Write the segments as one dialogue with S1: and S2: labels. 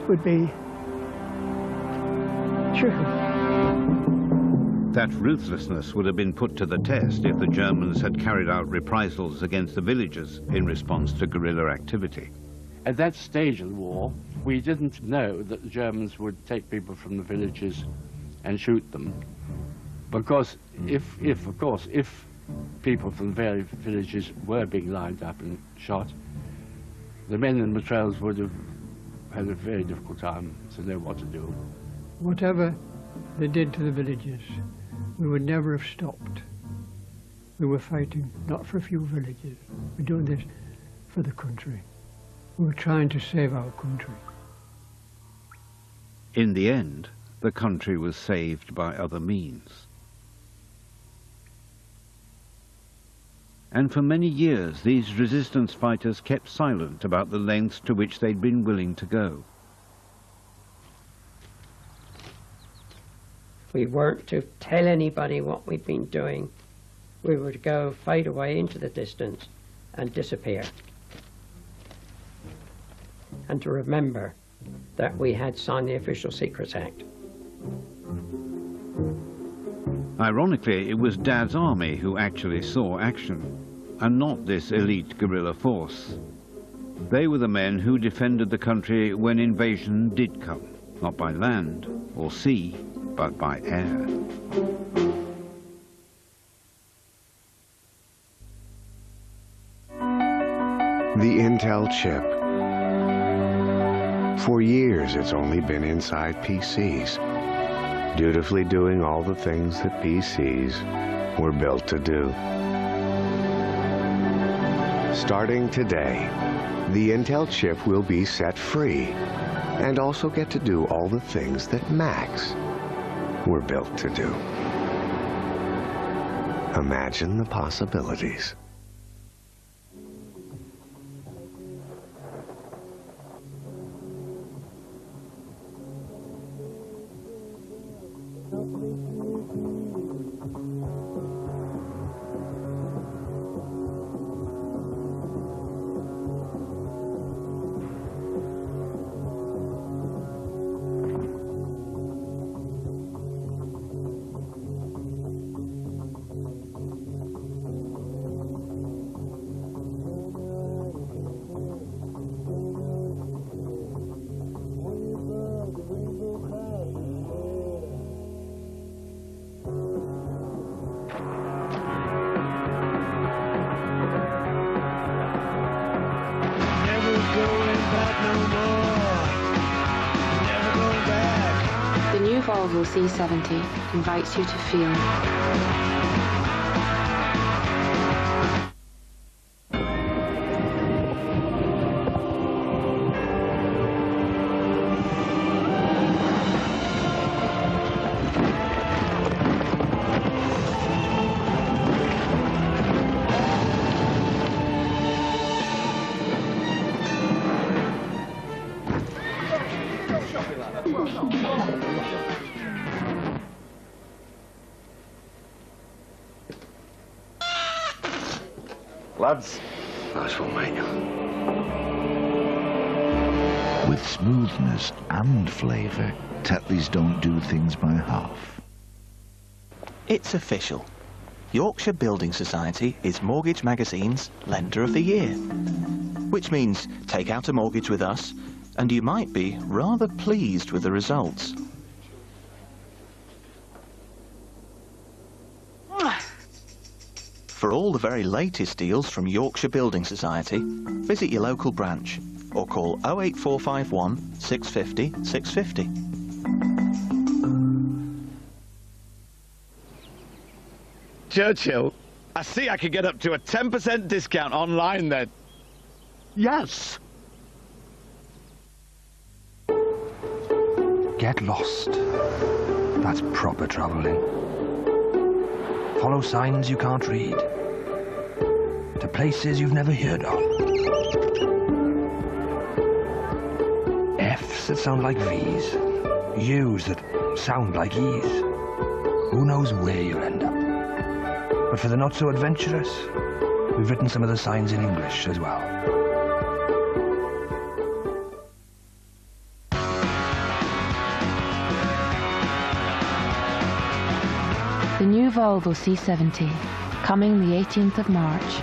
S1: would be cheerful.
S2: That ruthlessness would have been put to the test if the Germans had carried out reprisals against the villagers in response to guerrilla activity.
S3: At that stage of the war, we didn't know that the Germans would take people from the villages and shoot them. Because if people from the various villages were being lined up and shot, the men in the trails would have had a very difficult time to know what to do.
S1: Whatever they did to the villages, we would never have stopped. We were fighting not for a few villages. We're doing this for the country. We were trying to save our country.
S2: In the end, the country was saved by other means. And for many years, these resistance fighters kept silent about the lengths to which they'd been willing to go.
S4: We weren't to tell anybody what we'd been doing. We were to go fade away into the distance and disappear. And to remember that we had signed the Official Secrets Act.
S2: Ironically, it was Dad's army who actually saw action, and not this elite guerrilla force. They were the men who defended the country when invasion did come, not by land or sea, but by air.
S5: The Intel chip. For years, it's only been inside PCs, dutifully doing all the things that PCs were built to do. Starting today, the Intel chip will be set free and also get to do all the things that Macs were built to do. Imagine the possibilities.
S6: The new Volvo C70 invites you to feel.
S5: Lads. Nice one, mate.
S7: With smoothness and flavour, Tetleys don't do things by half.
S8: It's official. Yorkshire Building Society is Mortgage Magazine's Lender of the Year. Which means take out a mortgage with us, and you might be rather pleased with the results. For all the very latest deals from Yorkshire Building Society, visit your local branch or call 08451 650 650.
S9: Churchill, I see I could get up to a 10% discount online then.
S10: Yes. Get lost. That's proper travelling. Follow signs you can't read. To places you've never heard of. F's that sound like V's. U's that sound like E's. Who knows where you'll end up? But for the not-so-adventurous, we've written some of the signs in English as well.
S6: The new Volvo C70, coming the 18th of March.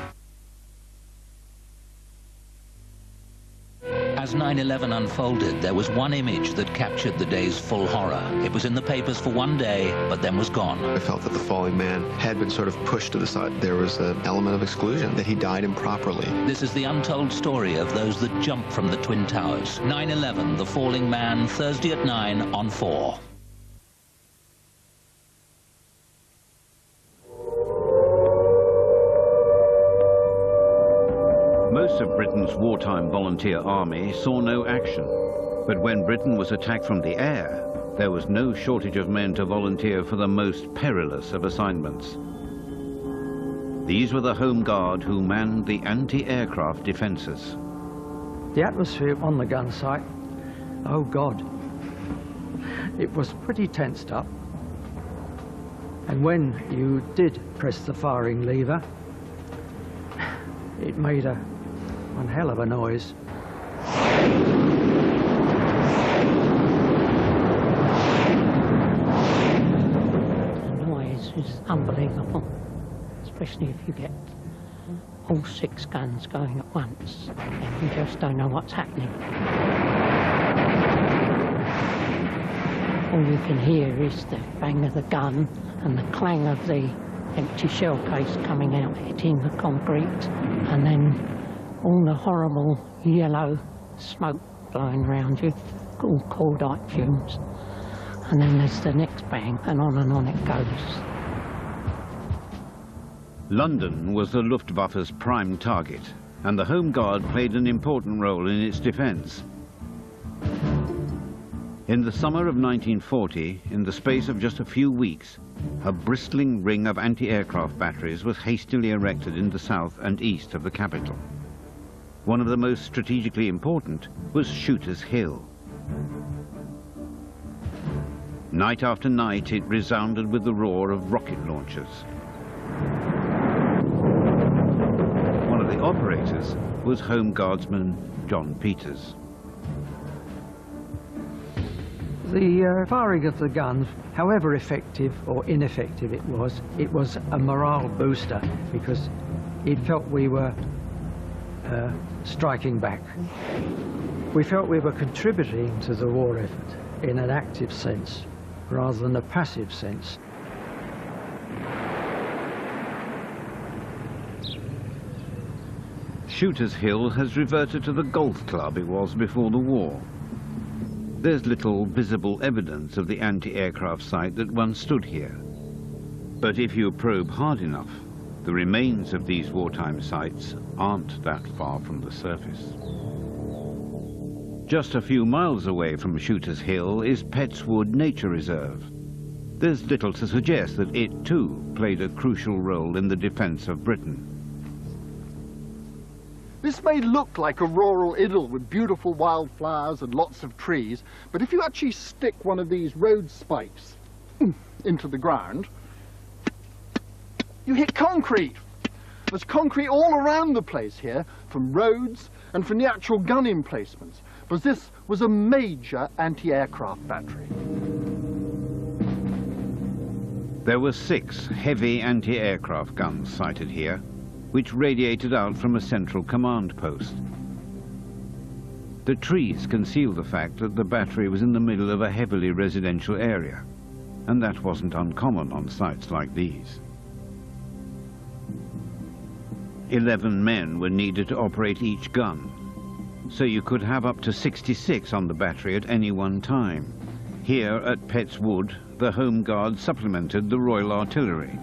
S11: As 9/11 unfolded, there was one image that captured the day's full horror. It was in the papers for one day, but then was gone.
S12: I felt that the falling man had been sort of pushed to the side. There was an element of exclusion, that he died improperly.
S11: This is the untold story of those that jumped from the Twin Towers. 9/11, The Falling Man, Thursday at 9 on 4.
S2: Most of Britain's wartime volunteer army saw no action, but when Britain was attacked from the air, there was no shortage of men to volunteer for the most perilous of assignments. These were the Home Guard who manned the anti-aircraft defences.
S13: The atmosphere on the gun site, oh God, it was pretty tensed up. And when you did press the firing lever, it made one hell of a noise.
S14: The noise is unbelievable, especially if you get all 6 guns going at once and you just don't know what's happening. All you can hear is the bang of the gun and the clang of the empty shell case coming out, hitting the concrete, and then all the horrible yellow smoke blowing around you, all cordite fumes. And then there's the next bang, and on it goes.
S2: London was the Luftwaffe's prime target, and the Home Guard played an important role in its defence. In the summer of 1940, in the space of just a few weeks, a bristling ring of anti-aircraft batteries was hastily erected in the south and east of the capital. One of the most strategically important was Shooters Hill. Night after night, it resounded with the roar of rocket launchers. One of the operators was Home Guardsman John Peters.
S13: The firing of the guns, however effective or ineffective it was a morale booster because it felt we were striking back. We felt we were contributing to the war effort in an active sense rather than a passive sense.
S2: Shooters Hill has reverted to the golf club it was before the war. There's little visible evidence of the anti-aircraft site that once stood here. But if you probe hard enough, the remains of these wartime sites aren't that far from the surface. Just a few miles away from Shooters Hill is Petts Wood Nature Reserve. There's little to suggest that it too played a crucial role in the defence of Britain.
S15: This may look like a rural idyll with beautiful wildflowers and lots of trees, but if you actually stick one of these road spikes into the ground, you hit concrete. There's concrete all around the place here, from roads and from the actual gun emplacements, because this was a major anti-aircraft battery.
S2: There were 6 heavy anti-aircraft guns sited here, which radiated out from a central command post. The trees conceal the fact that the battery was in the middle of a heavily residential area, and that wasn't uncommon on sites like these. 11 men were needed to operate each gun, so you could have up to 66 on the battery at any one time. Here at Petts Wood, the Home Guard supplemented the Royal Artillery.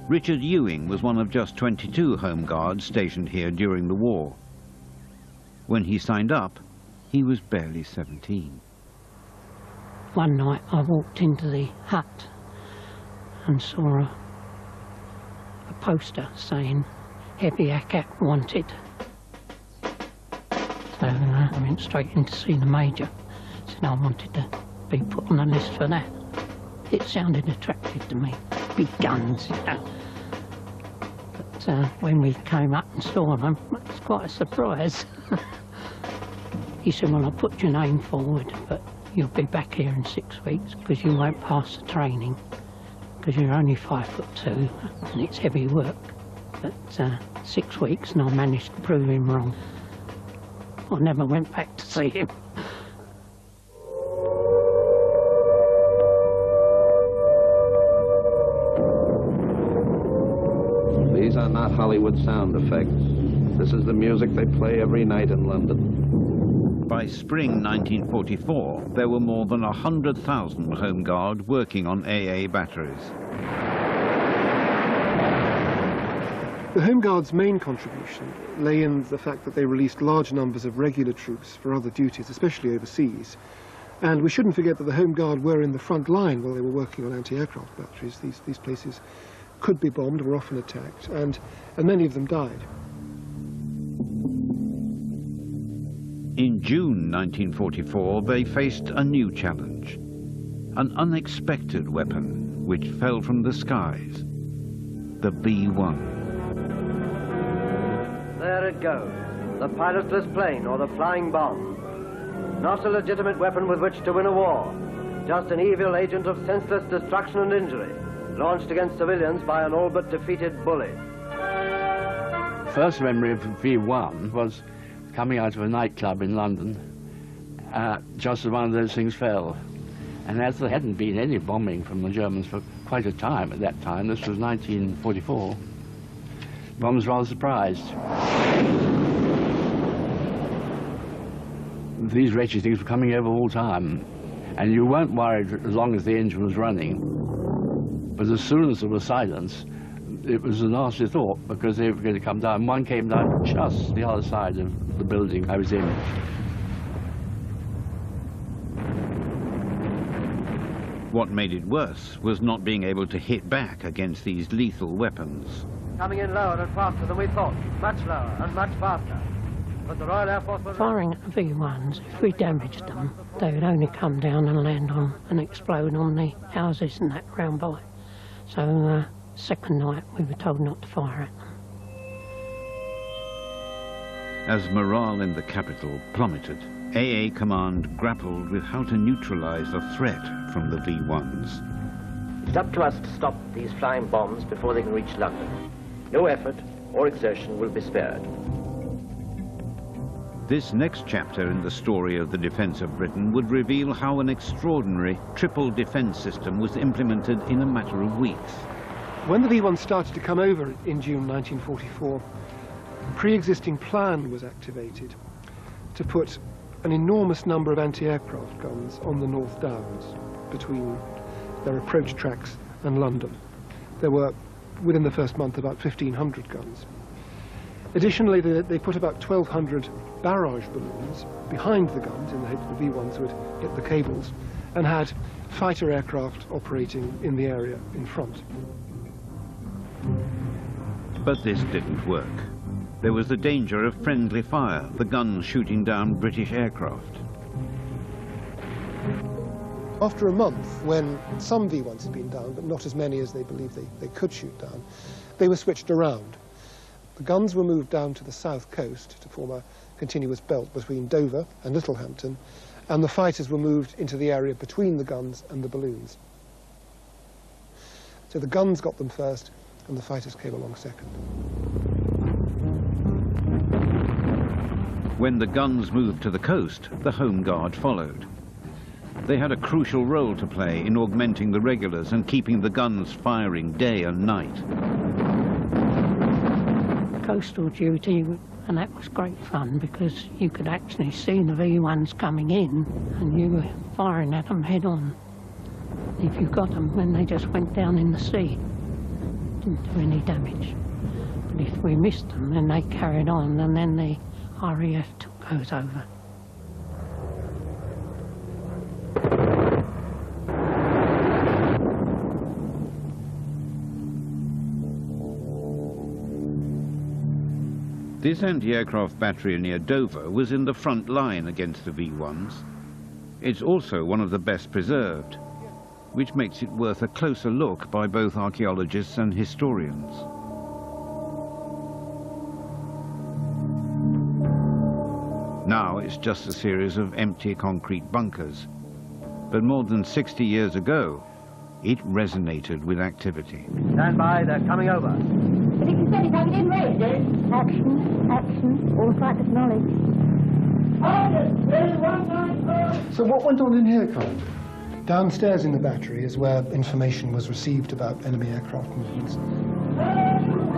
S2: Richard Ewing was one of just 22 Home Guards stationed here during the war. When he signed up, he was barely 17.
S14: One night I walked into the hut and saw a poster saying, "Heavy ACAT wanted." So I went straight in to see the Major. Said I wanted to be put on the list for that. It sounded attractive to me. Big guns, you know. But when we came up and saw them, it was quite a surprise. He said, "Well, I'll put your name forward, but you'll be back here in 6 weeks because you won't pass the training. because you're only 5'2" and it's heavy work. But 6 weeks and I managed to prove him wrong. I never went back to see him.
S16: These are not Hollywood sound effects. This is the music they play every night in London.
S2: By spring 1944, there were more than 100,000 Home Guard working on AA batteries.
S17: The Home Guard's main contribution lay in the fact that they released large numbers of regular troops for other duties, especially overseas. And we shouldn't forget that the Home Guard were in the front line while they were working on anti-aircraft batteries. These places could be bombed, were often attacked, and many of them died.
S2: In June 1944, they faced a new challenge, an unexpected weapon which fell from the skies, the V-1.
S18: There it goes, the pilotless plane or the flying bomb. Not a legitimate weapon with which to win a war, just an evil agent of senseless destruction and injury, launched against civilians by an all but defeated bully.
S3: First memory of V-1 was coming out of a nightclub in London, just as one of those things fell. And as there hadn't been any bombing from the Germans for quite a time at that time, this was 1944, one was rather surprised. These wretched things were coming over all the time, and you weren't worried as long as the engine was running. But as soon as there was silence, it was a nasty thought, because they were going to come down. One came down just the other side of the building I was in.
S2: What made it worse was not being able to hit back against these lethal weapons.
S18: Coming in lower and faster than we thought, much lower and much faster. But the Royal Air Force was
S14: Firing at the V-1s, if we damaged them, they would only come down and land on and explode on the houses and that round by. So second night we were told not to fire at them.
S2: As morale in the capital plummeted, AA Command grappled with how to neutralize the threat from the V-1s.
S18: It's up to us to stop these flying bombs before they can reach London. No effort or exertion will be spared.
S2: This next chapter in the story of the defense of Britain would reveal how an extraordinary triple defense system was implemented in a matter of weeks.
S17: When the V-1 started to come over in June 1944, a pre-existing plan was activated to put an enormous number of anti-aircraft guns on the North Downs between their approach tracks and London. There were, within the first month, about 1,500 guns. Additionally, they put about 1,200 barrage balloons behind the guns in the hope that the V-1s would hit the cables, and had fighter aircraft operating in the area in front.
S2: But this didn't work. There was the danger of friendly fire, the guns shooting down British aircraft.
S17: After a month, when some V-1s had been down, but not as many as they believed they could shoot down, they were switched around. The guns were moved down to the south coast to form a continuous belt between Dover and Littlehampton, and the fighters were moved into the area between the guns and the balloons. So the guns got them first, and the fighters came along second.
S2: When the guns moved to the coast, the Home Guard followed. They had a crucial role to play in augmenting the regulars and keeping the guns firing day and night.
S14: Coastal duty, and that was great fun because you could actually see the V-1s coming in and you were firing at them head on. If you got them, then they just went down in the sea. Didn't do any damage. But if we missed them, then they carried on, and then the RAF took those over.
S2: This anti-aircraft battery near Dover was in the front line against the V-1s. It's also one of the best preserved, which makes it worth a closer look by both archaeologists and historians. Now it's just a series of empty concrete bunkers. But more than 60 years ago, it resonated with activity.
S18: Stand by, they're coming over.
S14: But if you said it, I didn't raise it. Action, action, all flight of knowledge.
S17: So what went on in here, Colin? Downstairs in the battery is where information was received about enemy aircraft movements.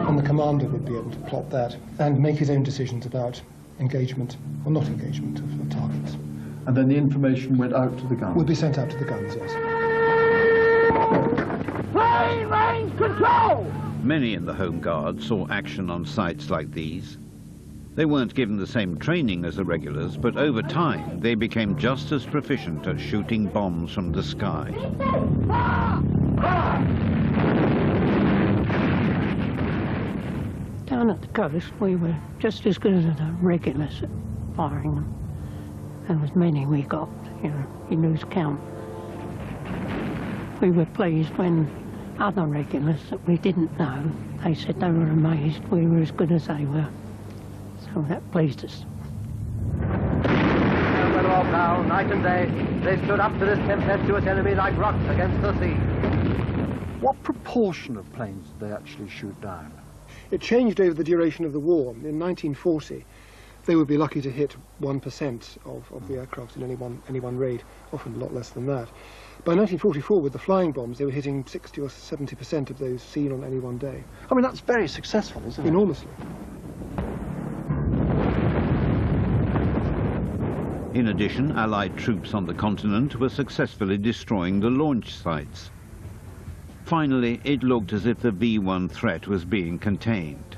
S17: And the commander would be able to plot that and make his own decisions about engagement or not engagement of targets.
S15: And then the information went out to the guns?
S17: Would be sent out to the guns, yes.
S14: Plane range control!
S2: Many in the Home Guard saw action on sites like these. They weren't given the same training as the regulars, but over time they became just as proficient at shooting bombs from the sky.
S14: Down at the coast, we were just as good as the regulars at firing them. There was many we got, you lose count. We were pleased when other regulars that we didn't know, they said they were amazed we were as good as they were. So that pleased us.
S18: Well off now, night and day, they stood up to this tempestuous enemy like rocks against the sea.
S15: What proportion of planes did they actually shoot down?
S17: It changed over the duration of the war. In 1940, they would be lucky to hit 1% of the aircraft in any one raid, often a lot less than that. By 1944, with the flying bombs, they were hitting 60 or 70% of those seen on any one day.
S15: I mean, that's very successful, isn't it?
S17: Enormously.
S2: In addition, Allied troops on the continent were successfully destroying the launch sites. Finally, it looked as if the V-1 threat was being contained.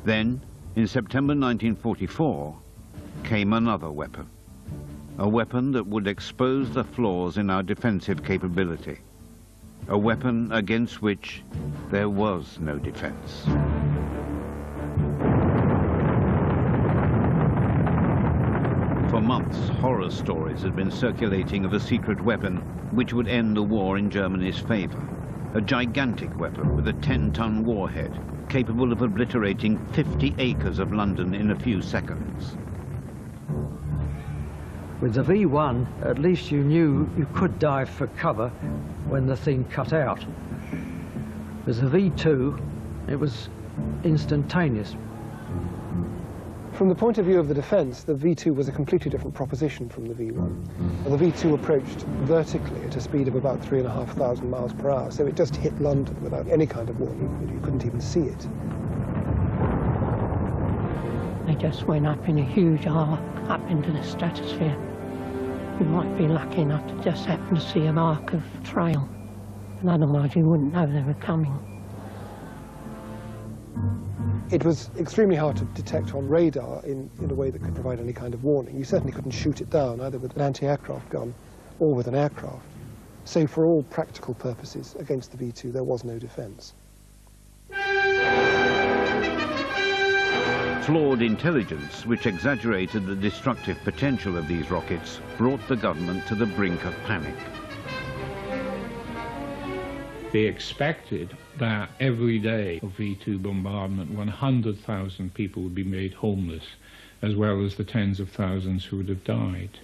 S2: Then, in September 1944, came another weapon. A weapon that would expose the flaws in our defensive capability. A weapon against which there was no defense. For months, horror stories had been circulating of a secret weapon which would end the war in Germany's favor. A gigantic weapon with a 10-ton warhead, capable of obliterating 50 acres of London in a few seconds.
S13: With the V1, at least you knew you could dive for cover when the thing cut out. With the V2, it was instantaneous.
S17: From the point of view of the defence, the V2 was a completely different proposition from the V1. The V2 approached vertically at a speed of about 3,500 miles per hour, so it just hit London without any kind of warning. You couldn't even see it.
S14: They just went up in a huge arc up into the stratosphere. You might be lucky enough to just happen to see an arc of trail, and otherwise you wouldn't know they were coming.
S17: It was extremely hard to detect on radar in a way that could provide any kind of warning. You certainly couldn't shoot it down, either with an anti-aircraft gun or with an aircraft. So for all practical purposes, against the V2, there was no defence.
S2: Flawed intelligence, which exaggerated the destructive potential of these rockets, brought the government to the brink of panic.
S19: They expected that every day of V2 bombardment, 100,000 people would be made homeless, as well as the tens of thousands who would have died.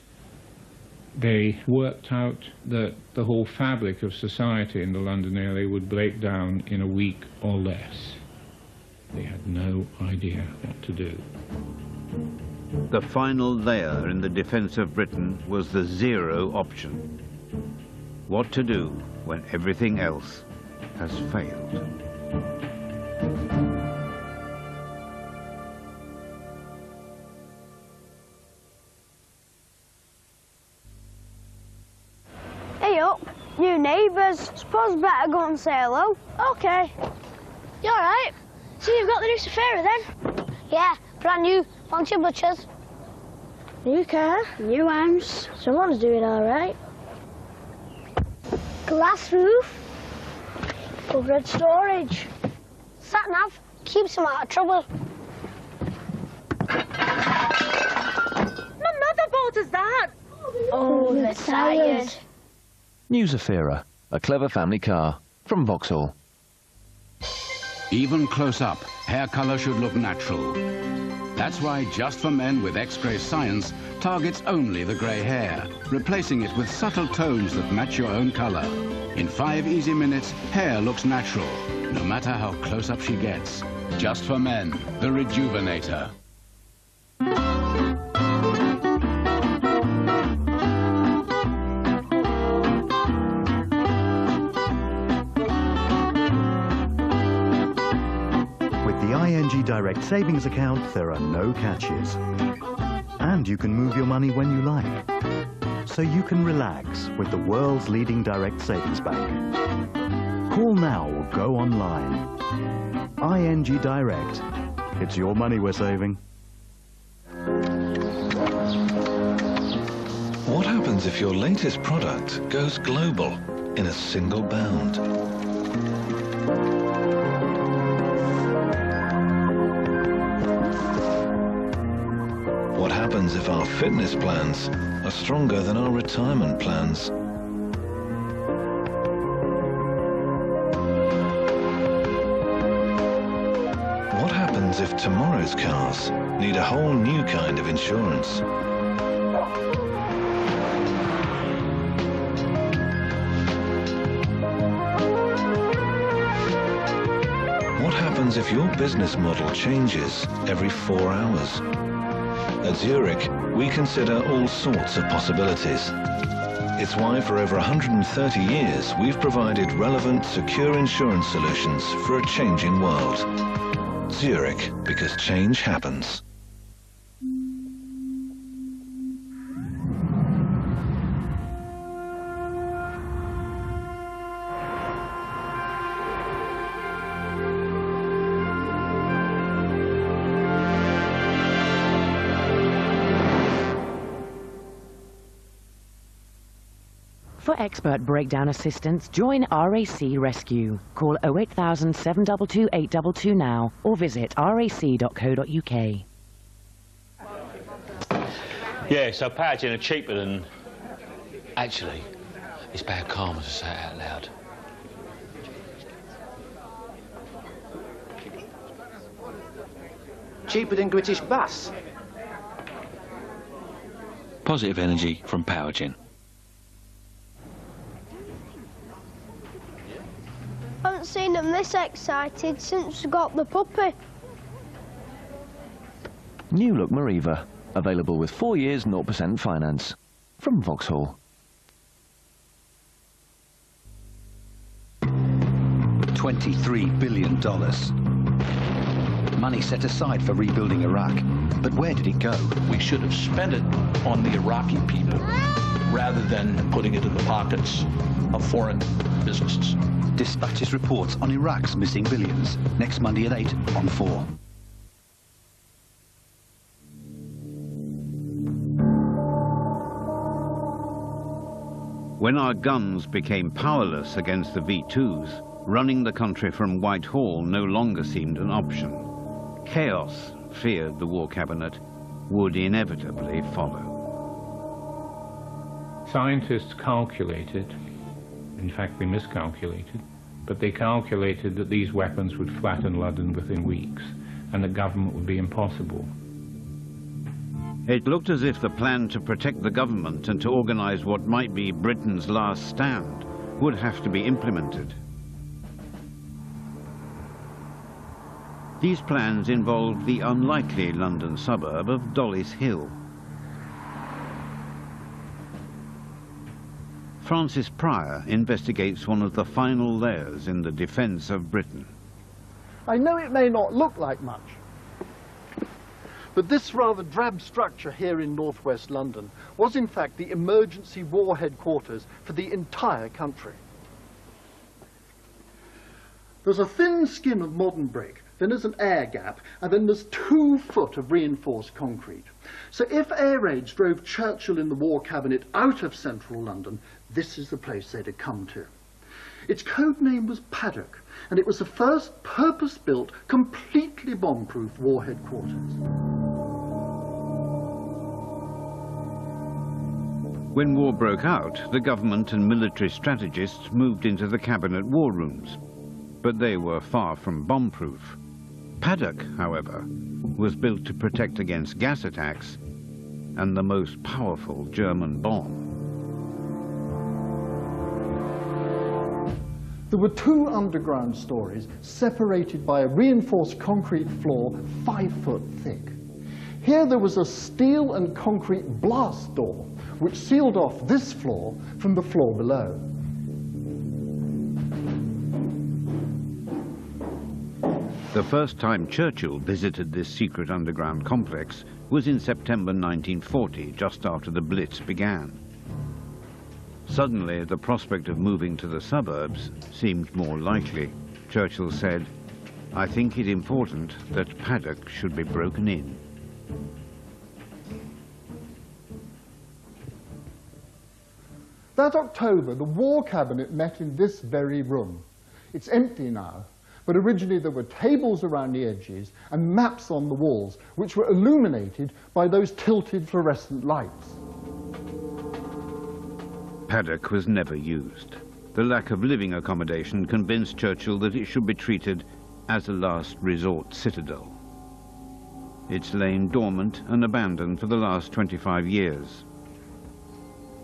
S19: They worked out that the whole fabric of society in the London area would break down in a week or less. They had no idea what to do.
S2: The final layer in the defence of Britain was the zero option. What to do when everything else has failed.
S20: Hey up, new neighbours. Suppose better go and say hello. Okay. You alright? So you've got the new Safari then? Yeah, brand new. Thanks your butchers. New car, new house. Someone's doing alright. Glass roof. Covered storage. Sat nav keeps them out of trouble.
S21: Another boat is that?
S20: Oh, they're tired.
S22: New Zafira, a clever family car from Vauxhall.
S23: Even close up, hair color should look natural.
S1: That's why Just for Men with X-Grey Science targets only the grey hair, replacing it with subtle tones that match your own colour. In 5 easy minutes, hair looks natural, no matter how close up she gets. Just for Men, the Rejuvenator.
S21: With the ING Direct Savings Account, there are no catches. And you can move your money when you like. So you can relax with the world's leading direct savings bank. Call now or go online. ING Direct. It's your money we're saving.
S7: What happens if your latest product goes global in a single bound? What happens if our fitness plans are stronger than our retirement plans? What happens if tomorrow's cars need a whole new kind of insurance? What happens if your business model changes every 4 hours? At Zurich, we consider all sorts of possibilities. It's why for over 130 years we've provided relevant, secure insurance solutions for a changing world. Zurich, because change happens.
S23: For expert breakdown assistance, join RAC Rescue. Call 08000 722 822 now or visit rac.co.uk.
S24: Yeah, so Powergen are cheaper than... Actually, it's bad karma to say it out loud.
S25: Cheaper than British Bus?
S24: Positive energy from Powergen.
S20: I haven't seen them this excited since we got the puppy.
S22: New look Mariva. Available with 4 years 0% finance. From Vauxhall.
S26: $23 billion. Money set aside for rebuilding Iraq. But where did it go?
S27: We should have spent it on the Iraqi people rather than putting it in the pockets of foreign businesses.
S26: Dispatches reports on Iraq's missing billions. Next Monday at 8 on 4.
S2: When our guns became powerless against the V2s, running the country from Whitehall no longer seemed an option. Chaos, feared the War Cabinet, would inevitably follow.
S19: Scientists calculated, in fact they miscalculated, but they calculated that these weapons would flatten London within weeks and the government would be impossible.
S2: It looked as if the plan to protect the government and to organize what might be Britain's last stand would have to be implemented. These plans involved the unlikely London suburb of Dollis Hill. Francis Pryor investigates one of the final layers in the defence of Britain.
S15: I know it may not look like much, but this rather drab structure here in northwest London was in fact the emergency war headquarters for the entire country. There's a thin skin of modern brick, then there's an air gap, and then there's 2 foot of reinforced concrete. So if air raids drove Churchill in the War Cabinet out of central London, this is the place they'd have come to. Its code name was Paddock, and it was the first purpose-built, completely bomb-proof war headquarters.
S2: When war broke out, the government and military strategists moved into the cabinet war rooms, but they were far from bomb-proof. Paddock, however, was built to protect against gas attacks and the most powerful German bomb.
S15: There were 2 underground stories separated by a reinforced concrete floor 5 foot thick. Here there was a steel and concrete blast door which sealed off this floor from the floor below.
S2: The first time Churchill visited this secret underground complex was in September 1940, just after the Blitz began. Suddenly, the prospect of moving to the suburbs seemed more likely. Churchill said, "I think it important that Paddock should be broken in."
S15: That October, the War Cabinet met in this very room. It's empty now, but originally there were tables around the edges and maps on the walls, which were illuminated by those tilted fluorescent lights.
S2: Paddock was never used. The lack of living accommodation convinced Churchill that it should be treated as a last resort citadel. It's lain dormant and abandoned for the last 25 years.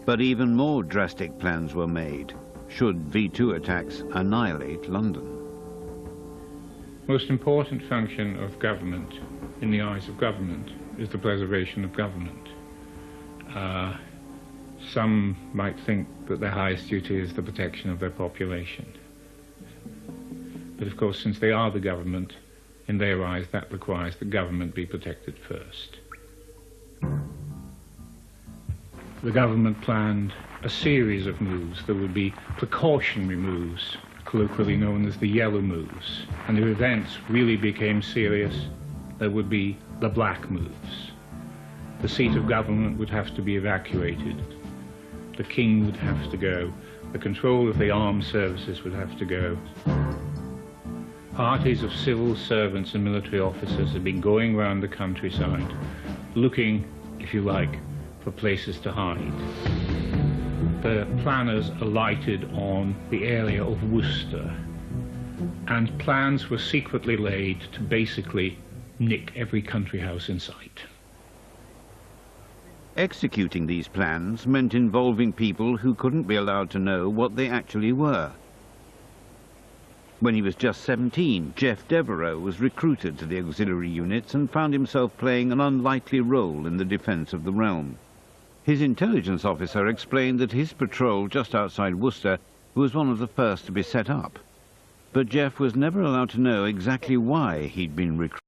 S2: But even more drastic plans were made, should V2 attacks annihilate London.
S19: Most important function of government, in the eyes of government, is the preservation of government. Some might think that their highest duty is the protection of their population. But of course, since they are the government, in their eyes that requires that government be protected first. The government planned a series of moves. There would be precautionary moves, colloquially known as the yellow moves. And if events really became serious, there would be the black moves. The seat of government would have to be evacuated. The king would have to go. The control of the armed services would have to go. Parties of civil servants and military officers had been going around the countryside, looking, if you like, for places to hide. The planners alighted on the area of Worcester, and plans were secretly laid to basically nick every country house in sight.
S2: Executing these plans meant involving people who couldn't be allowed to know what they actually were. When he was just 17, Geoff Devereux was recruited to the auxiliary units and found himself playing an unlikely role in the defence of the realm. His intelligence officer explained that his patrol just outside Worcester was one of the first to be set up. But Geoff was never allowed to know exactly why he'd been recruited.